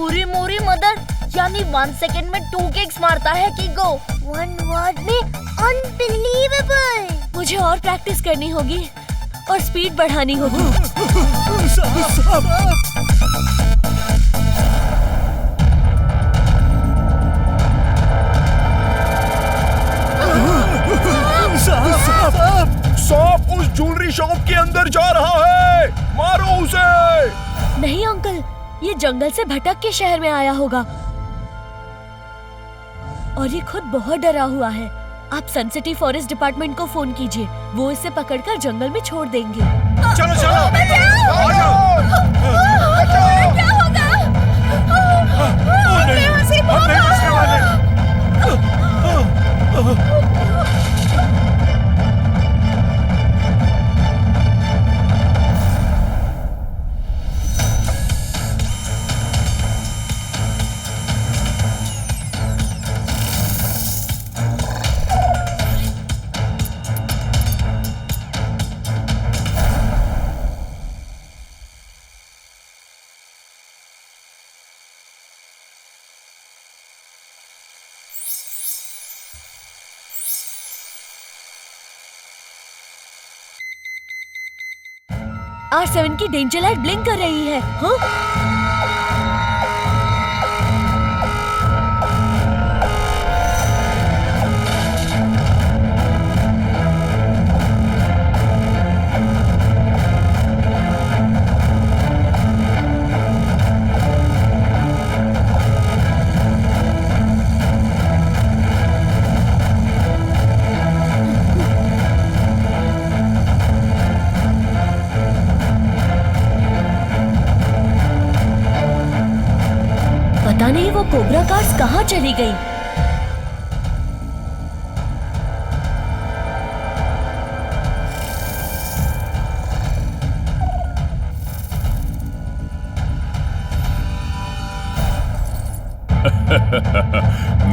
पूरी मोरी मदर, यानी 1 सेकंड में 2 केक्स मारता है कीको। 1 वर्ड में अनबिलीवेबल। मुझे और प्रैक्टिस करनी होगी और स्पीड बढ़ानी होगी। सांप उस ज्वेलरी शॉप के अंदर जा रहा है, मारो उसे। नहीं अंकल, ये जंगल से भटक के शहर में आया होगा और ये खुद बहुत डरा हुआ है। आप सन सिटी फॉरेस्ट डिपार्टमेंट को फोन कीजिए, वो इसे पकड़कर जंगल में छोड़ देंगे। चलो चलो, आ जाओ। क्या होगा? R7 की डेंजर लाइट ब्लिंक कर रही है। हाँ? पता नहीं वो कोबरा कार्स कहाँ चली गई।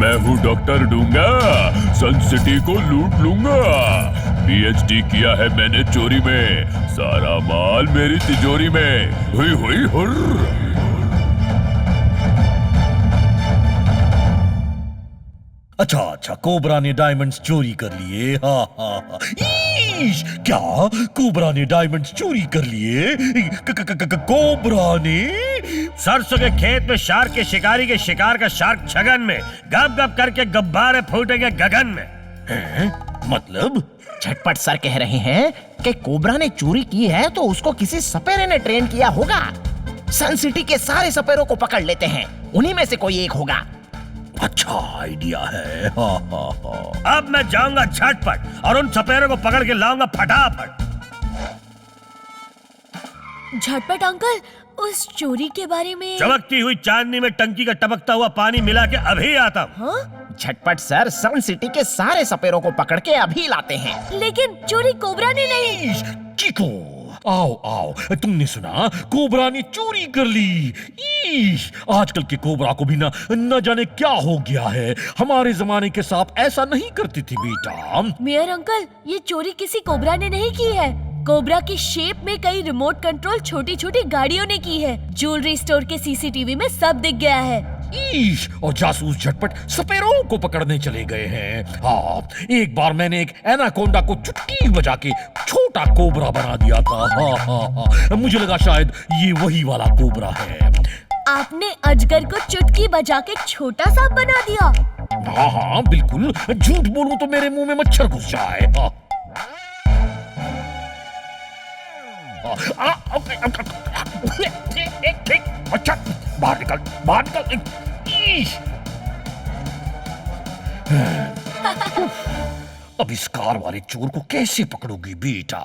मैं हूँ डॉक्टर डूंगा, सन सिटी को लूट लूंगा। PhD किया है मैंने चोरी में, सारा माल मेरी तिजोरी में। हुई हुई हुर्र। अच्छा, कोबरा ने डायमंड्स चोरी कर लिए। ईश, क्या कोबरा ने डायमंड्स चोरी कर लिए? कोबरा ने सरसों के खेत में शार्क के शिकारी के शिकार का शार्क छगन में गप गप करके गब्बारे फूटेंगे गगन में। मतलब? झटपट सर कह रहे हैं कि कोबरा ने चोरी की है तो उसको किसी सपेरे ने ट्रेन किया होगा। सन सिटी के सारे सपेरों को पकड़ लेते हैं, उन्हीं में से कोई एक होगा। अच्छा आइडिया है। अब मैं जाऊंगा झटपट और उन सपेरों को पकड़ के लाऊंगा फटाफट। झटपट अंकल, उस चोरी के बारे में। चमकती हुई चांदनी में टंकी का टपकता हुआ पानी मिला के अभी आता हूँ। हाँ? झटपट सर सन सिटी के सारे सपेरों को पकड़ के अभी लाते हैं। लेकिन चोरी कोबरा ने नहीं। चीको, आओ, तुमने सुना? कोबरा ने चोरी कर ली। आजकल के कोबरा को भी न जाने क्या हो गया है। हमारे जमाने के सांप ऐसा नहीं करते थे बेटा। मेयर अंकल, ये चोरी किसी कोबरा ने नहीं की है। कोबरा की शेप में कई रिमोट कंट्रोल छोटी छोटी गाड़ियों ने की है। ज्वेलरी स्टोर के CCTV में सब दिख गया है। और जासूस झटपट सपेरों को पकड़ने चले गए हैं। हाँ, एक बार मैंने एक एनाकोंडा को चुटकी बजा के छोटा कोबरा बना दिया था। हाँ, मुझे लगा शायद ये वही वाला कोबरा है। आपने अजगर को चुटकी बजा के छोटा सांप बना दिया? हाँ, बिल्कुल। झूठ बोलूं तो मेरे मुंह में मच्छर घुस जाए। अच्छा, बाहर निकल। अब इस कार वाले चोर को कैसे पकड़ोगी बेटा?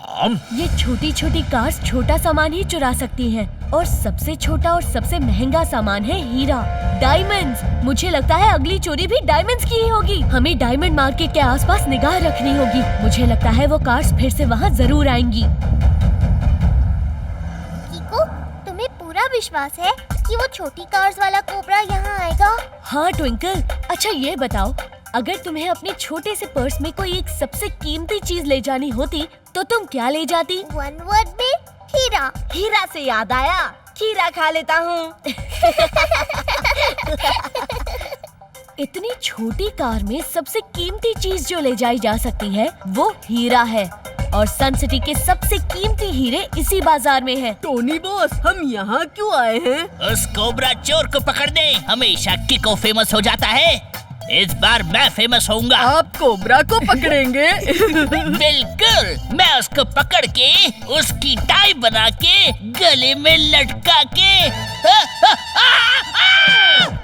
ये छोटी छोटी कार्स छोटा सामान ही चुरा सकती हैं और सबसे छोटा और सबसे महंगा सामान है हीरा, डायमंड्स। मुझे लगता है अगली चोरी भी डायमंड्स की ही होगी। हमें डायमंड मार्केट के आसपास निगाह रखनी होगी। मुझे लगता है वो कार्स फिर से वहाँ जरूर आएंगी। कीको, तुम्हें पूरा विश्वास है कि वो छोटी कार्स वाला कोबरा यहाँ आएगा? हाँ ट्विंकल, अच्छा ये बताओ, अगर तुम्हें अपने छोटे से पर्स में कोई एक सबसे कीमती चीज ले जानी होती तो तुम क्या ले जाती? 1 वर्ड में हीरा। हीरा से याद आया, खीरा खा लेता हूँ। इतनी छोटी कार में सबसे कीमती चीज जो ले जाई जा सकती है वो हीरा है, और सन सिटी के सबसे कीमती हीरे इसी बाजार में हैं। टोनी बॉस, हम यहाँ क्यों आए हैं? उस कोबरा चोर को पकड़ने। हमेशा किको फेमस हो जाता है, इस बार मैं फेमस होऊंगा। आप कोबरा को पकड़ेंगे? बिल्कुल, मैं उसको पकड़ के उसकी टाई बना के गले में लटका के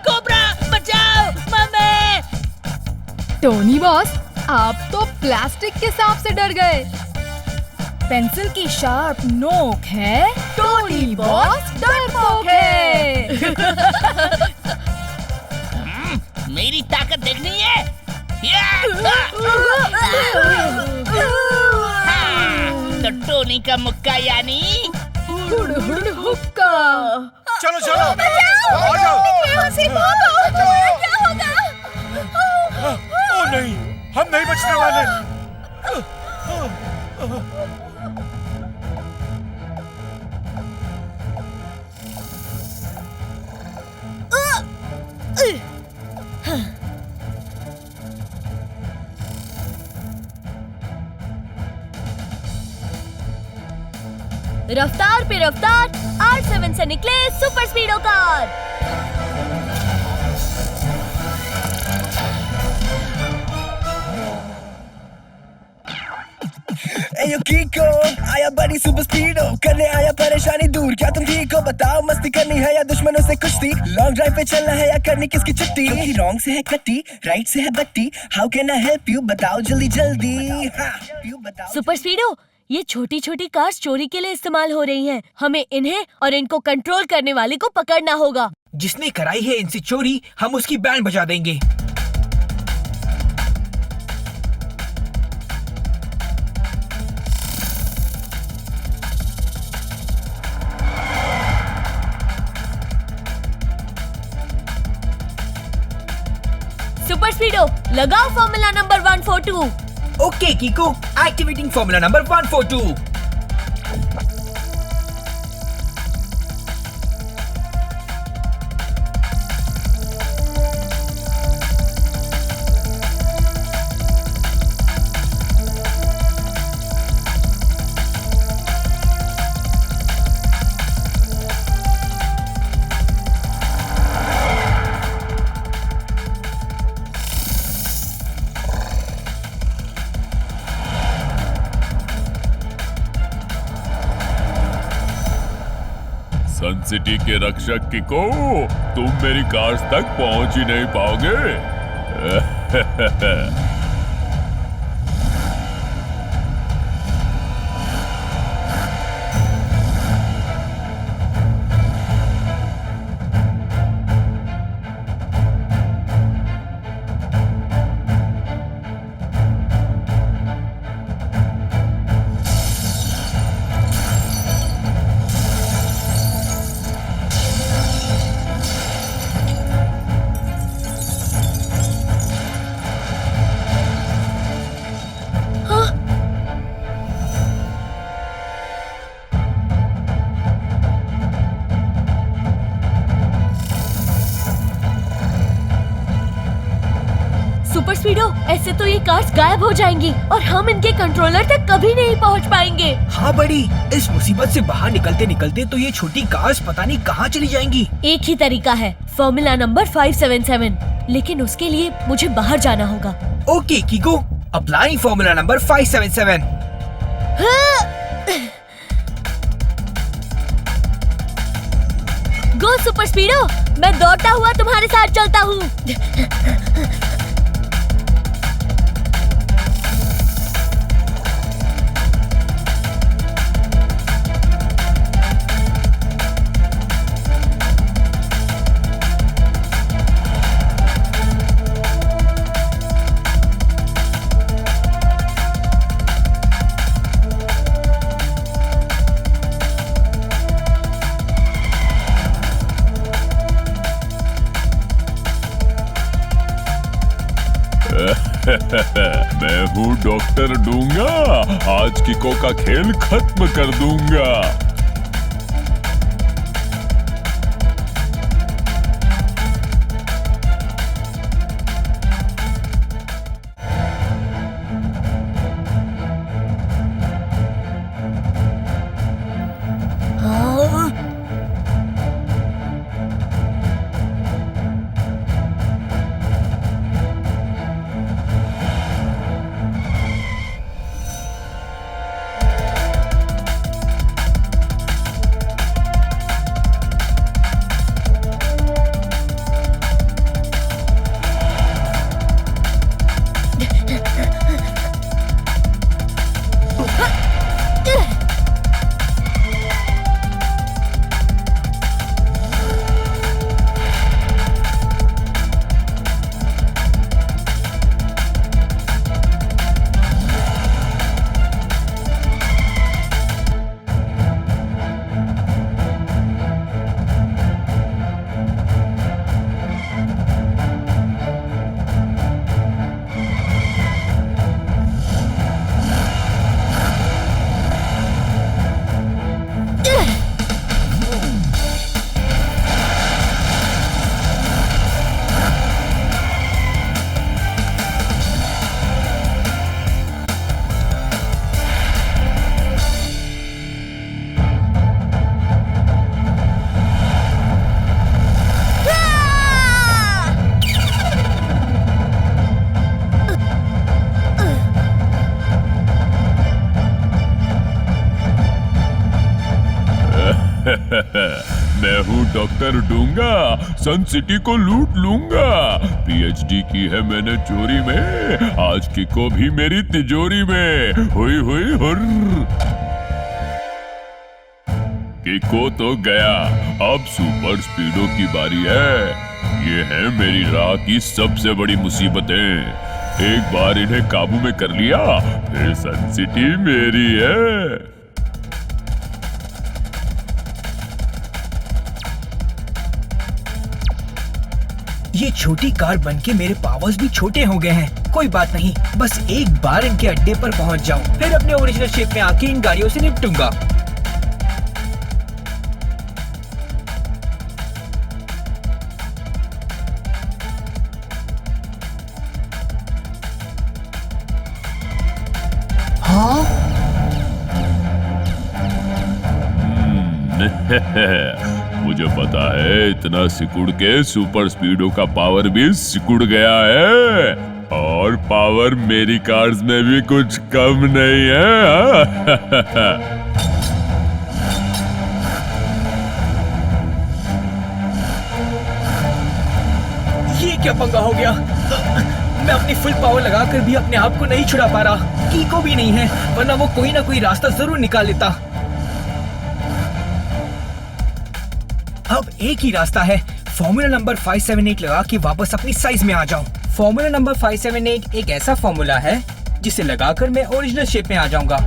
कोबरा बचाओ मम्मी। टोनी बॉस, आप तो प्लास्टिक के सांप से डर गए। पेंसिल की शार्प नोक है, टोनी बॉस डरपोक है। मेरी ताकत देखनी है? तो टोनी का मुक्का यानी हुक्का। चलो चलो आ जाओ। ओ नहीं, हम नहीं बचने वाले। रफ्तार पे रफ्तार, R7 से निकले सुपर स्पीडो कार। एयो कीको आया बड़ी सुपर स्पीडो, करने आया परेशानी दूर। क्या तुम ठीक हो? बताओ, मस्ती करनी है या दुश्मनों से कुश्ती? लॉन्ग ड्राइव पे चलना है या करनी किसकी छुट्टी? क्योंकि रॉन्ग से है कट्टी, राइट से है बट्टी। How can I help you? बताओ जल्दी जल्दी। सुपर स्पीडो, ये छोटी छोटी कार्स चोरी के लिए इस्तेमाल हो रही हैं। हमें इन्हें और इनको कंट्रोल करने वाले को पकड़ना होगा। जिसने कराई है इनसे चोरी, हम उसकी बैंड बजा देंगे। सुपर स्पीडो, लगाओ formula number 142। Okay कीको, activating formula number 142। सन सिटी के रक्षक किको, तुम मेरी कार्स तक पहुंच ही नहीं पाओगे। सुपर स्पीडो, ऐसे तो ये कार्स गायब हो जाएंगी और हम इनके कंट्रोलर तक कभी नहीं पहुंच पाएंगे। हाँ बड़ी, इस मुसीबत से बाहर निकलते निकलते तो ये छोटी कार्स पता नहीं कहाँ चली जाएंगी। एक ही तरीका है, फॉर्मूला नंबर 577, लेकिन उसके लिए मुझे बाहर जाना होगा। Okay कीको, apply formula number 577। गो सुपर स्पीडो, मैं दौड़ता हुआ तुम्हारे साथ चलता हूँ। मैं हूँ डॉक्टर डूंगा, आज किको का खेल खत्म कर दूंगा। मैं हूँ डॉक्टर डूंगा, सन सिटी को लूट लूंगा। पीएचडी की है मैंने चोरी में, आज की को भी मेरी तिजोरी में। हुई हुई हुर्र। किको तो गया, अब सुपर स्पीडो की बारी है। ये है मेरी राह की सबसे बड़ी मुसीबतें। एक बार इन्हें काबू में कर लिया, फिर सन सिटी मेरी है। ये छोटी कार बनके मेरे पावर्स भी छोटे हो गए हैं। कोई बात नहीं, बस एक बार इनके अड्डे पर पहुंच जाऊं, फिर अपने ओरिजिनल शेप में आके इन गाड़ियों से निपटूंगा। मुझे पता है, इतना सिकुड़ के सुपर स्पीडो का पावर भी सिकुड़ गया है, और पावर मेरी कार्स में भी कुछ कम नहीं है। ये क्या पंगा हो गया? मैं अपनी फुल पावर लगाकर भी अपने आप को नहीं छुड़ा पा रहा। कीको भी नहीं है, वरना वो कोई ना कोई रास्ता जरूर निकाल लेता। अब एक ही रास्ता है, फॉर्मूला नंबर 578 लगा के वापस अपनी साइज में आ जाऊं। फॉर्मूला नंबर 578 एक ऐसा फॉर्मूला है जिसे लगाकर मैं ओरिजिनल शेप में आ जाऊंगा।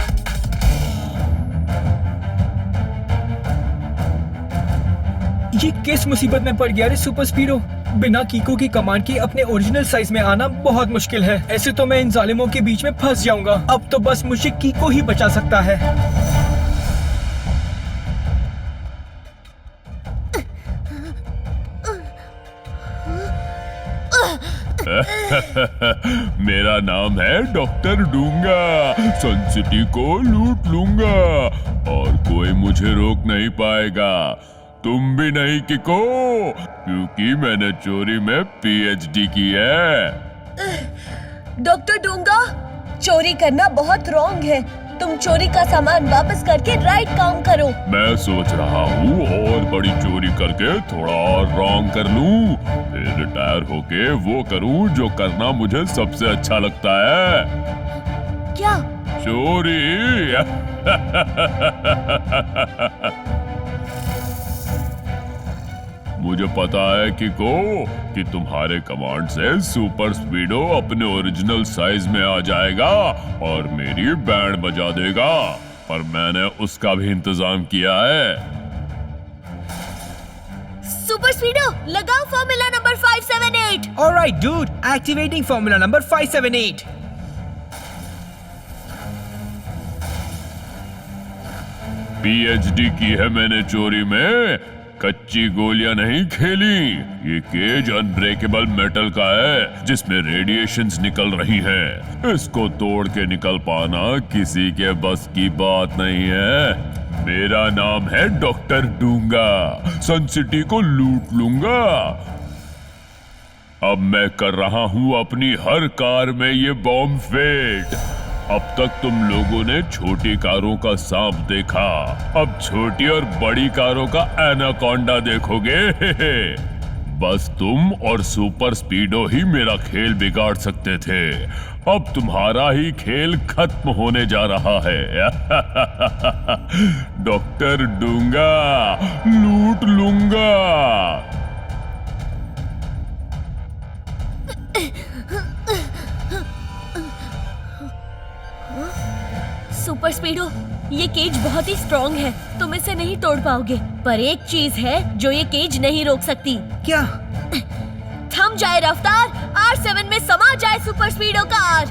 ये किस मुसीबत में पड़ गया रे सुपर स्पीडो? बिना कीको की कमांड के अपने ओरिजिनल साइज में आना बहुत मुश्किल है। ऐसे तो मैं इन जालिमों के बीच में फंस जाऊंगा। अब तो बस मुझे कीको ही बचा सकता है। मेरा नाम है डॉक्टर डूंगा, सन सिटी को लूट लूंगा और कोई मुझे रोक नहीं पाएगा। तुम भी नहीं किको, क्योंकि मैंने चोरी में पीएचडी की है। डॉक्टर डूंगा, चोरी करना बहुत रॉन्ग है। तुम चोरी का सामान वापस करके राइट काम करो। मैं सोच रहा हूँ और बड़ी चोरी करके थोड़ा और रॉन्ग कर लूँ, फिर रिटायर होके वो करूँ जो करना मुझे सबसे अच्छा लगता है। क्या? चोरी। मुझे पता है कि तुम्हारे कमांड से सुपर स्पीडो अपने ओरिजिनल साइज में आ जाएगा और मेरी बैंड बजा देगा, पर मैंने उसका भी इंतजाम किया है। सुपर स्पीडो, लगाओ formula number 578। Alright dude, activating formula number 578। PhD की है मैंने चोरी में, कच्ची गोलियां नहीं खेली। ये केज अनब्रेकेबल मेटल का है जिसमें रेडिएशंस निकल रही हैं। इसको तोड़ के निकल पाना किसी के बस की बात नहीं है। मेरा नाम है डॉक्टर डूंगा, सन सिटी को लूट लूंगा। अब मैं कर रहा हूँ अपनी हर कार में ये बॉम्ब फिट। अब तक तुम लोगों ने छोटी कारों का सांप देखा, अब छोटी और बड़ी कारों का एनाकोंडा देखोगे। बस तुम और सुपर स्पीडो ही मेरा खेल बिगाड़ सकते थे। अब तुम्हारा ही खेल खत्म होने जा रहा है। डॉक्टर डूंगा, लूट लूंगा। सुपर स्पीडो, ये केज बहुत ही स्ट्रॉन्ग है, तुम इसे नहीं तोड़ पाओगे। पर एक चीज है जो ये केज नहीं रोक सकती। क्या? थम जाए रफ्तार, R7 में समा जाए सुपर स्पीडो कार।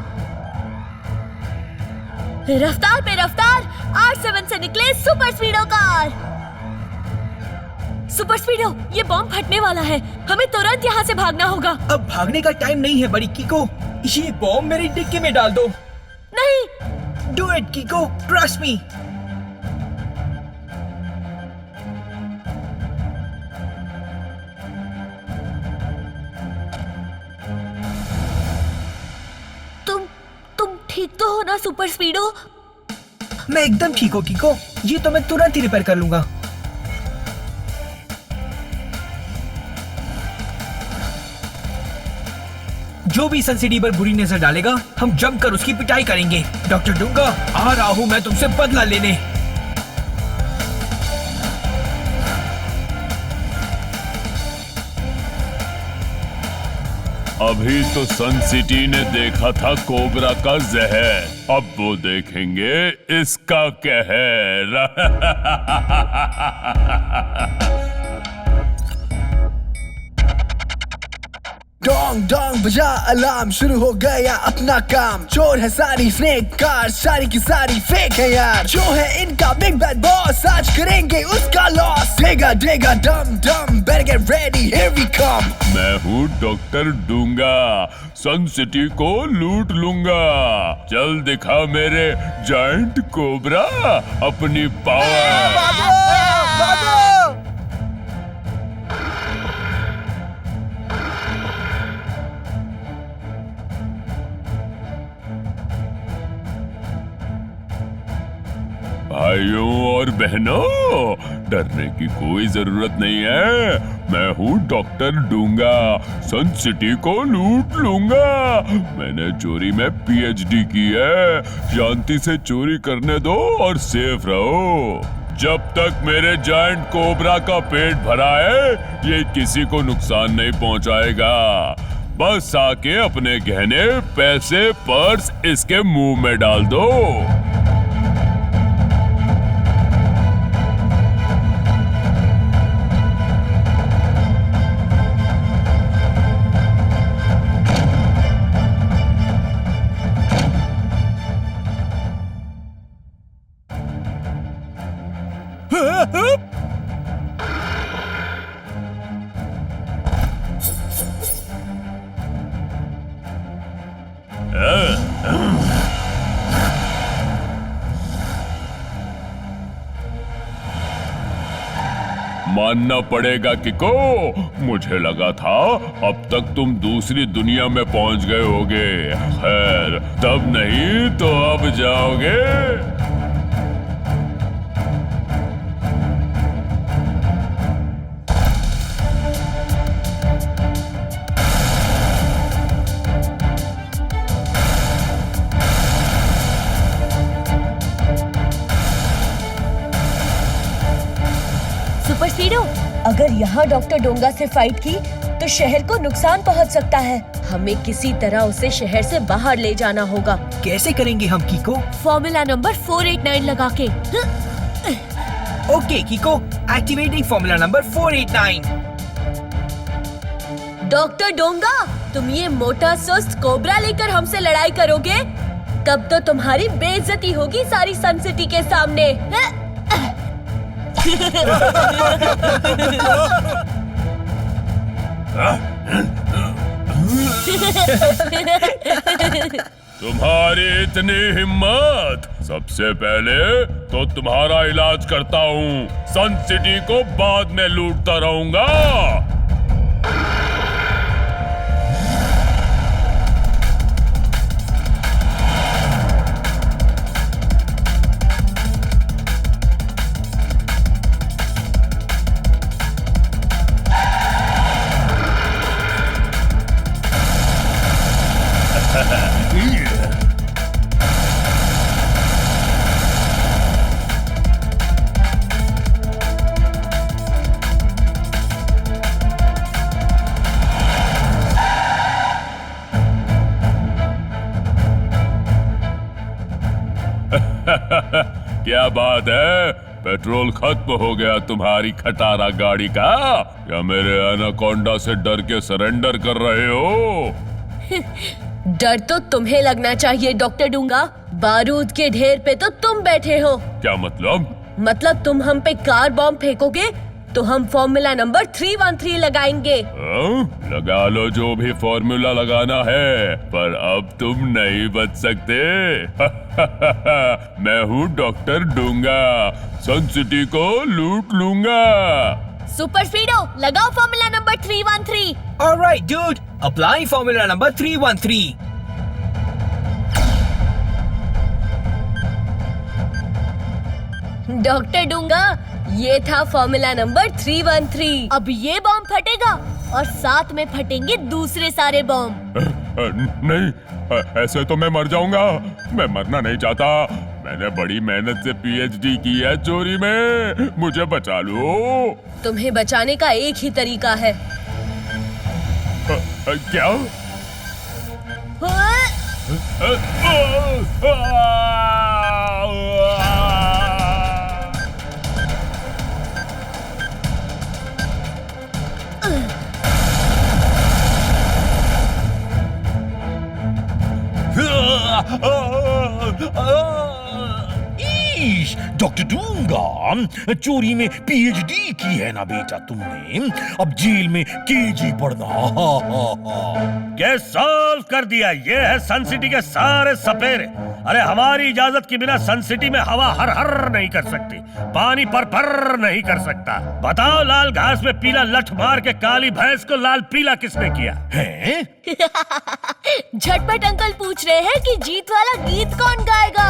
रफ्तार पे रफ्तार, R7 से निकले सुपर स्पीडो कार। सुपर स्पीडो, ये बॉम्ब फटने वाला है, हमें तुरंत यहाँ से भागना होगा। अब भागने का टाइम नहीं है बड़ी कीको, ये बॉम्ब मेरी डिक्की में डाल दो। नहीं। Do it, Kiko. Trust me. तुम ठीक तो हो ना सुपर स्पीडो? मैं एकदम ठीक हूँ कीको, ये तो मैं तुरंत ही रिपेयर कर लूंगा। जो भी सन सिटी पर बुरी नजर डालेगा हम जमकर उसकी पिटाई करेंगे। डॉक्टर डूंगा, आ रहा हूँ मैं तुमसे बदला लेने। अभी तो सन सिटी ने देखा था कोबरा का जहर, अब वो देखेंगे इसका कहर। डोंग डोंग बजा अलार्म, शुरू हो गया अपना काम। चोर है सारी स्नेक कार, सारी की सारी फेक है यार। जो है इनका बिग बैड बॉस, आज करेंगे उसका लॉस। देगा देगा डम डम, better get ready, here we come। मैं हूँ डॉक्टर डूंगा, सन सिटी को लूट लूंगा। चल दिखा मेरे जायंट कोबरा अपनी पावर। भाइयों और बहनों, डरने की कोई जरूरत नहीं है। मैं हूँ डॉक्टर डूंगा, सन सिटी को लूट लूंगा। मैंने चोरी में पीएचडी की है। शांति से चोरी करने दो और सेफ रहो। जब तक मेरे जायंट कोबरा का पेट भरा है, ये किसी को नुकसान नहीं पहुंचाएगा। बस आके अपने गहने, पैसे, पर्स इसके मुंह में डाल दो। मानना पड़ेगा किको, मुझे लगा था अब तक तुम दूसरी दुनिया में पहुंच गए होगे। खैर, तब नहीं तो अब जाओगे। सुपर स्पीडो, अगर यहाँ डॉक्टर डोंगा से फाइट की तो शहर को नुकसान पहुँच सकता है। हमें किसी तरह उसे शहर से बाहर ले जाना होगा। कैसे करेंगे हम कीको? फॉर्मूला नंबर 489 लगा के। Okay कीको, activating formula number 489। Doctor डोंगा, तुम ये मोटा सुस्त कोबरा लेकर हमसे लड़ाई करोगे? तब तो तुम्हारी बेइज्जती होगी सारी सन सिटी के सामने। तुम्हारी इतनी हिम्मत! सबसे पहले तो तुम्हारा इलाज करता हूँ, सन सिटी को बाद में लूटता रहूंगा। क्या बात है? पेट्रोल खत्म हो गया तुम्हारी खटारा गाड़ी का? या मेरे एनाकोंडा से डर के सरेंडर कर रहे हो? डर तो तुम्हें लगना चाहिए डॉक्टर डूंगा। बारूद के ढेर पे तो तुम बैठे हो। क्या मतलब? मतलब तुम हम पे कार बॉम्ब फेंकोगे तो हम फॉर्मूला नंबर 313 लगाएंगे। लगा लो जो भी फॉर्मूला लगाना है, पर अब तुम नहीं बच सकते। मैं हूँ डॉक्टर डूंगा, सन सिटी को लूट लूंगा। सुपर स्पीडो, लगाओ formula number 313। Alright dude, apply formula number 313। Doctor डूंगा, ये था फॉर्मूला नंबर 313। अब ये बॉम्ब फटेगा और साथ में फटेंगे दूसरे सारे बॉम्ब। नहीं, ऐसे तो मैं मर जाऊंगा। मैं मरना नहीं चाहता। मैंने बड़ी मेहनत से पीएचडी की है चोरी में। मुझे बचा लो। तुम्हें बचाने का एक ही तरीका है। क्या? ईश, डॉक्टर डूंगा, चोरी में पीएचडी की है ना बेटा तुमने, अब जेल में केजी पढ़ना। केस सॉल्व कर दिया। ये है सन सिटी के सारे सपेरे। अरे हमारी इजाजत के बिना सन सिटी में हवा हर हर नहीं कर सकती, पानी पर पर नहीं कर सकता। बताओ, लाल घास में पीला लठ मार के काली भैंस को लाल पीला किसने किया है? झटपट अंकल पूछ रहे हैं कि जीत वाला गीत कौन गाएगा।